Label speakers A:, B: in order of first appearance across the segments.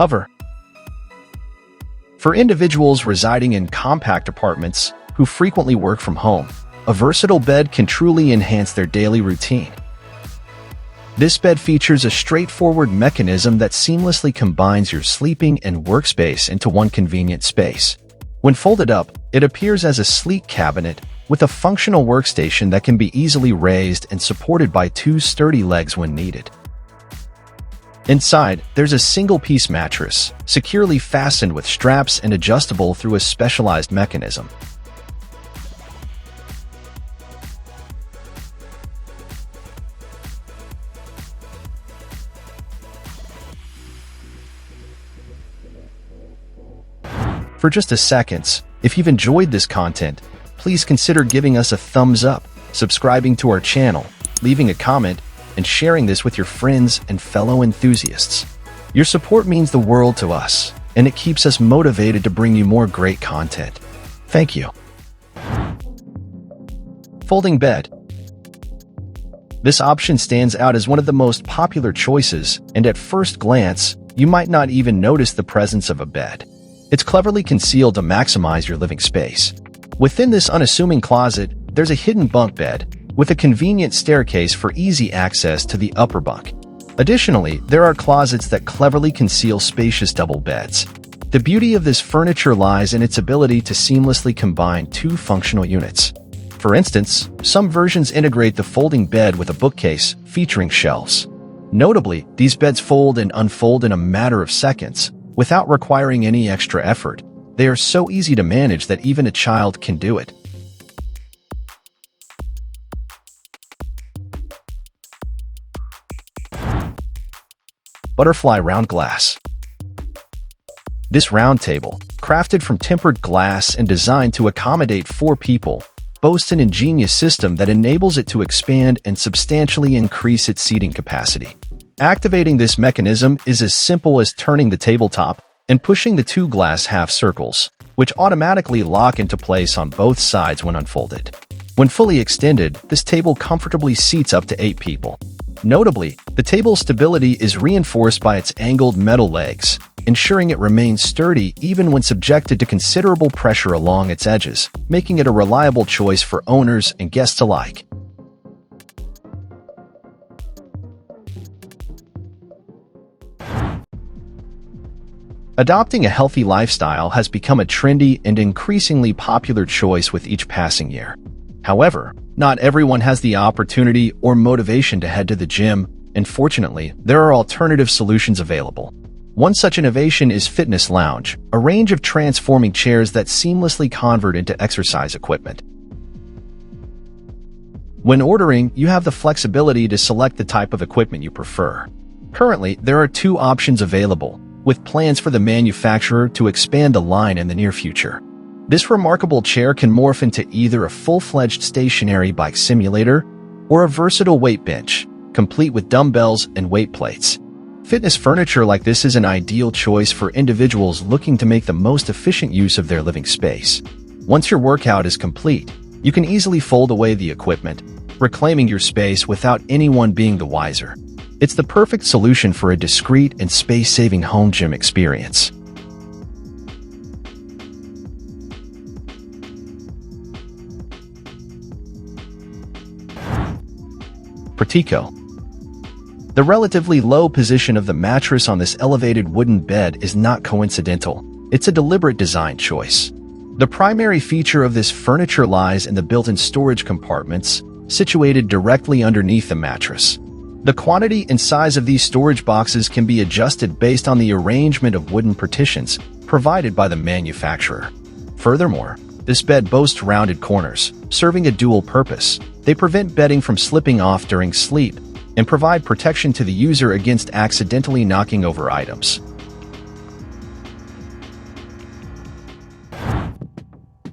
A: Hover. For individuals residing in compact apartments who frequently work from home, a versatile bed can truly enhance their daily routine. This bed features a straightforward mechanism that seamlessly combines your sleeping and workspace into one convenient space. When folded up, it appears as a sleek cabinet with a functional workstation that can be easily raised and supported by two sturdy legs when needed. Inside, there's a single-piece mattress, securely fastened with straps and adjustable through a specialized mechanism. For just a second, if you've enjoyed this content, please consider giving us a thumbs up, subscribing to our channel, leaving a comment, and sharing this with your friends and fellow enthusiasts. Your support means the world to us, and it keeps us motivated to bring you more great content. Thank you. Folding bed. This option stands out as one of the most popular choices, and at first glance, you might not even notice the presence of a bed. It's cleverly concealed to maximize your living space. Within this unassuming closet, there's a hidden bunk bed, with a convenient staircase for easy access to the upper bunk. Additionally, there are closets that cleverly conceal spacious double beds. The beauty of this furniture lies in its ability to seamlessly combine two functional units. For instance, some versions integrate the folding bed with a bookcase featuring shelves. Notably, these beds fold and unfold in a matter of seconds, without requiring any extra effort. They are so easy to manage that even a child can do it. Butterfly round glass. This round table, crafted from tempered glass and designed to accommodate 4 people, boasts an ingenious system that enables it to expand and substantially increase its seating capacity. Activating this mechanism is as simple as turning the tabletop and pushing the 2 glass half circles, which automatically lock into place on both sides when unfolded. When fully extended, this table comfortably seats up to 8 people. Notably, the table's stability is reinforced by its angled metal legs, ensuring it remains sturdy even when subjected to considerable pressure along its edges, making it a reliable choice for owners and guests alike. Adopting a healthy lifestyle has become a trendy and increasingly popular choice with each passing year. However, not everyone has the opportunity or motivation to head to the gym, and fortunately, there are alternative solutions available. One such innovation is Fitness Lounge, a range of transforming chairs that seamlessly convert into exercise equipment. When ordering, you have the flexibility to select the type of equipment you prefer. Currently, there are 2 options available, with plans for the manufacturer to expand the line in the near future. This remarkable chair can morph into either a full-fledged stationary bike simulator or a versatile weight bench, complete with dumbbells and weight plates. Fitness furniture like this is an ideal choice for individuals looking to make the most efficient use of their living space. Once your workout is complete, you can easily fold away the equipment, reclaiming your space without anyone being the wiser. It's the perfect solution for a discreet and space-saving home gym experience. PRATICO. The relatively low position of the mattress on this elevated wooden bed is not coincidental. It's a deliberate design choice. The primary feature of this furniture lies in the built-in storage compartments, situated directly underneath the mattress. The quantity and size of these storage boxes can be adjusted based on the arrangement of wooden partitions provided by the manufacturer. Furthermore, this bed boasts rounded corners, serving a dual purpose. They prevent bedding from slipping off during sleep and provide protection to the user against accidentally knocking over items.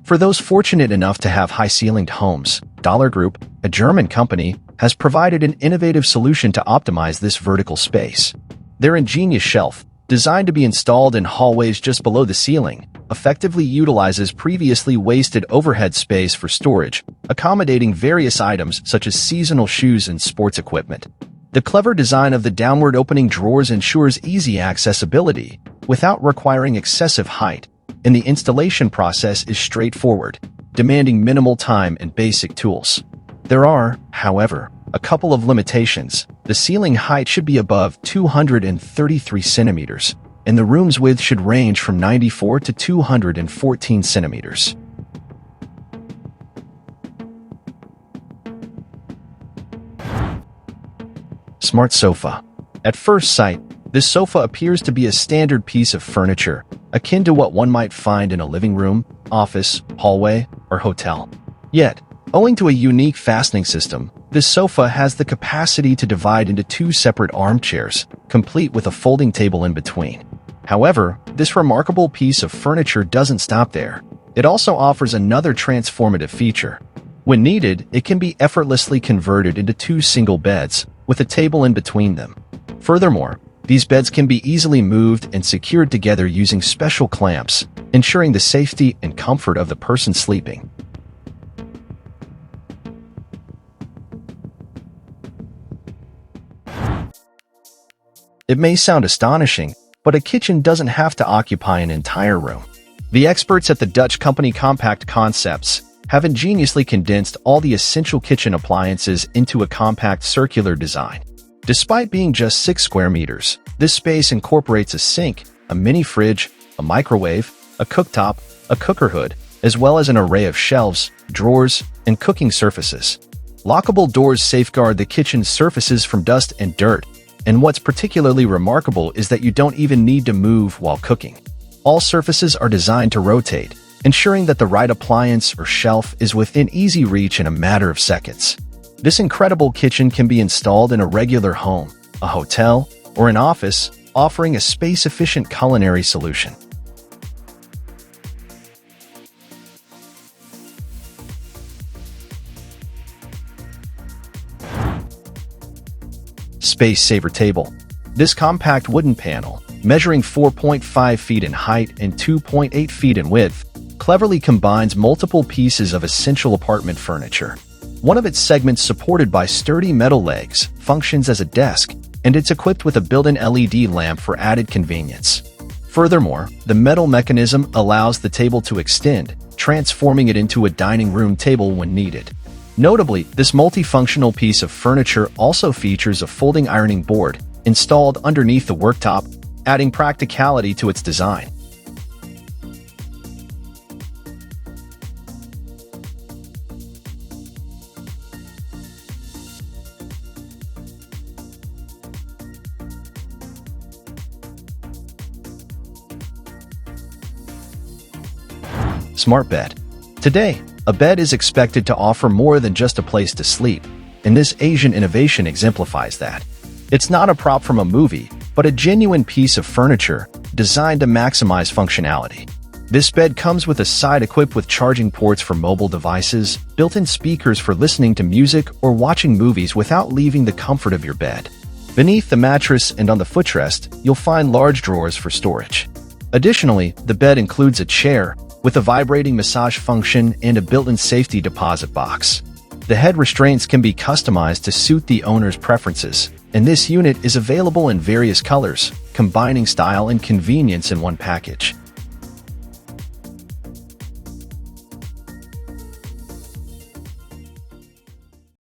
A: For those fortunate enough to have high-ceilinged homes, Dollar Group, a German company, has provided an innovative solution to optimize this vertical space. Their ingenious shelf, designed to be installed in hallways just below the ceiling, effectively utilizes previously wasted overhead space for storage, accommodating various items such as seasonal shoes and sports equipment. The clever design of the downward opening drawers ensures easy accessibility without requiring excessive height, and the installation process is straightforward, demanding minimal time and basic tools. There are, however, a couple of limitations. The ceiling height should be above 233 centimeters, and the room's width should range from 94 to 214 centimeters. Smart sofa. At first sight, this sofa appears to be a standard piece of furniture, akin to what one might find in a living room, office, hallway, or hotel. Yet, owing to a unique fastening system, this sofa has the capacity to divide into two separate armchairs, complete with a folding table in between. However, this remarkable piece of furniture doesn't stop there. It also offers another transformative feature. When needed, it can be effortlessly converted into two single beds, with a table in between them. Furthermore, these beds can be easily moved and secured together using special clamps, ensuring the safety and comfort of the person sleeping. It may sound astonishing, but a kitchen doesn't have to occupy an entire room. The experts at the Dutch company Compact Concepts have ingeniously condensed all the essential kitchen appliances into a compact circular design. Despite being just 6 square meters, this space incorporates a sink, a mini fridge, a microwave, a cooktop, a cooker hood, as well as an array of shelves, drawers, and cooking surfaces. Lockable doors safeguard the kitchen's surfaces from dust and dirt, and what's particularly remarkable is that you don't even need to move while cooking. All surfaces are designed to rotate, ensuring that the right appliance or shelf is within easy reach in a matter of seconds. This incredible kitchen can be installed in a regular home, a hotel, or an office, offering a space-efficient culinary solution. Space Saver Table. This compact wooden panel, measuring 4.5 feet in height and 2.8 feet in width, cleverly combines multiple pieces of essential apartment furniture. One of its segments, supported by sturdy metal legs, functions as a desk, and it's equipped with a built-in LED lamp for added convenience. Furthermore, the metal mechanism allows the table to extend, transforming it into a dining room table when needed. Notably, this multifunctional piece of furniture also features a folding ironing board installed underneath the worktop, adding practicality to its design. Smart Bed. Today, a bed is expected to offer more than just a place to sleep, and this Asian innovation exemplifies that. It's not a prop from a movie, but a genuine piece of furniture designed to maximize functionality. This bed comes with a side equipped with charging ports for mobile devices, built-in speakers for listening to music or watching movies without leaving the comfort of your bed. Beneath the mattress and on the footrest, you'll find large drawers for storage. Additionally, the bed includes a chair with a vibrating massage function and a built-in safety deposit box. The head restraints can be customized to suit the owner's preferences, and this unit is available in various colors, combining style and convenience in one package.